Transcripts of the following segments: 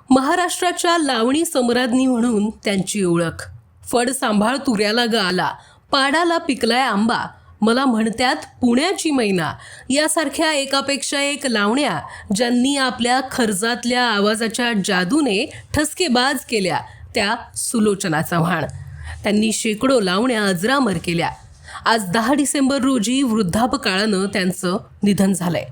महाराष्ट्राच्या लावणी सम्राज्ञी म्हणून त्यांची ओळख. फड सांभाळ तुऱ्याला ग आला, पाडाला पिकलाय आंबा, मला म्हणत्यात पुण्याची मैना यासारख्या एकापेक्षा एक लावण्या ज्यांनी आपल्या खर्जातल्या आवाजाच्या जादूने ठसकेबाज केल्या त्या सुलोचना चव्हाण. त्यांनी शेकडो लावण्या अजरामर केल्या. आज 10 डिसेंबर रोजी वृद्धापकाळानं त्यांचं निधन झालंय.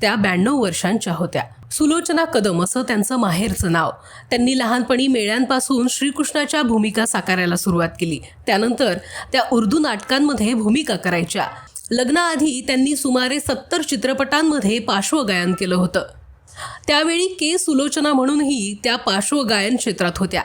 त्या 92 वर्षांच्या होत्या. सुलोचना कदम असं त्यांचं माहेरचं नाव. त्यांनी लहानपणी मेळ्यांपासून श्रीकृष्णाच्या भूमिका साकारायला सुरुवात केली. त्यानंतर त्या उर्दू नाटकांमध्ये भूमिका करायच्या. लग्नाआधी त्यांनी सुमारे 70 चित्रपटांमध्ये पार्श्वगायन केलं होतं. त्यावेळी के सुलोचना म्हणूनही त्या पार्श्वगायन क्षेत्रात होत्या.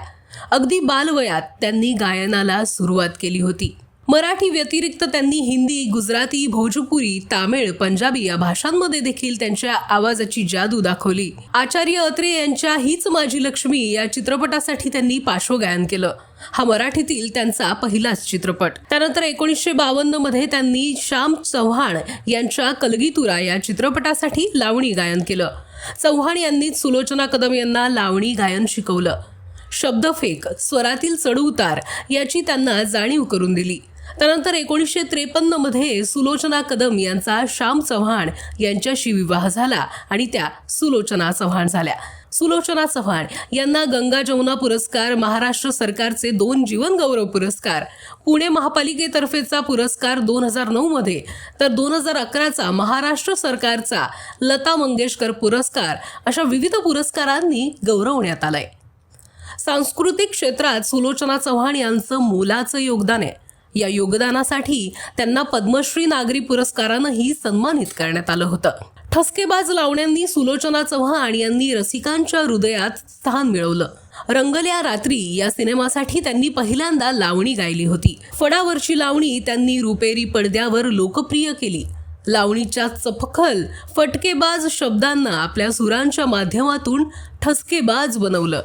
अगदी बालवयात त्यांनी गायनाला सुरुवात केली होती. मराठी व्यतिरिक्त त्यांनी हिंदी, गुजराती, भोजपुरी, तामिळ, पंजाबी या भाषांमध्ये देखील त्यांच्या आवाजाची जादू दाखवली. आचार्य अत्रे यांच्या हीच माझी लक्ष्मी या चित्रपटासाठी त्यांनी पार्श्वगायन केलं. हा मराठीतील त्यांचा पहिलाच चित्रपट. त्यानंतर 1952 मध्ये त्यांनी श्याम चव्हाण यांच्या कलगीतुरा या चित्रपटासाठी लावणी गायन केलं. चव्हाण यांनीच सुलोचना कदम यांना लावणी गायन शिकवलं. शब्दफेक, स्वरातील चढउतार याची त्यांना जाणीव करून दिली. त्यानंतर 1953 मध्ये सुलोचना कदम यांचा श्याम चव्हाण यांच्याशी विवाह झाला आणि त्या सुलोचना चव्हाण झाल्या. सुलोचना चव्हाण यांना गंगा जमुना पुरस्कार, महाराष्ट्र सरकारचे 2 जीवन गौरव पुरस्कार, पुणे महापालिकेतर्फेचा पुरस्कार 2009 मध्ये तर 2011चा महाराष्ट्र सरकारचा लता मंगेशकर पुरस्कार अशा विविध पुरस्कारांनी गौरवण्यात आलाय. सांस्कृतिक क्षेत्रात सुलोचना चव्हाण यांचं मोलाचं योगदान आहे. या योगदानासाठी त्यांना पद्मश्री नागरी पुरस्कारानंही सन्मानित करण्यात आलं होतं. ठसकेबाज लावण्यांनी सुलोचना चव्हाण यांनी रसिकांच्या हृदयात स्थान मिळवलं. रंगल्या रात्री या सिनेमासाठी त्यांनी पहिल्यांदा लावणी गायली होती. फडावरची लावणी त्यांनी रुपेरी पडद्यावर लोकप्रिय केली. लावणीच्या चपखल, फटकेबाज शब्दांना आपल्या सुरांच्या माध्यमातून ठसकेबाज बनवलं.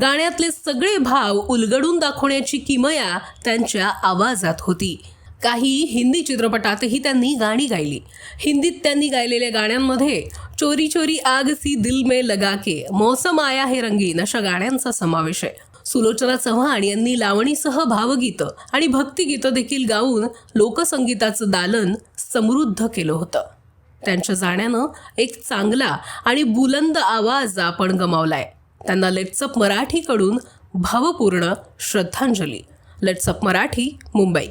गाण्यातले सगळे भाव उलगडून दाखवण्याची किमया त्यांच्या आवाजात होती. काही हिंदी चित्रपटातही त्यांनी गाणी गायली. हिंदीत त्यांनी गायलेल्या गाण्यांमध्ये चोरी चोरी आग सी दिल में लगा के, मौसम आया है रंगीन अशा गाण्यांचा समावेश आहे. सुलोचना चव्हाण यांनी लावणीसह भावगीतं आणि भक्तिगीतं देखील गाऊन लोकसंगीताचं दालन समृद्ध केलं होतं. त्यांच्या जाण्यानं एक चांगला आणि बुलंद आवाज आपण गमावलाय. त्यांना लेट्स अप मराठीकडून भावपूर्ण श्रद्धांजली. Let's up Marathi, Mumbai.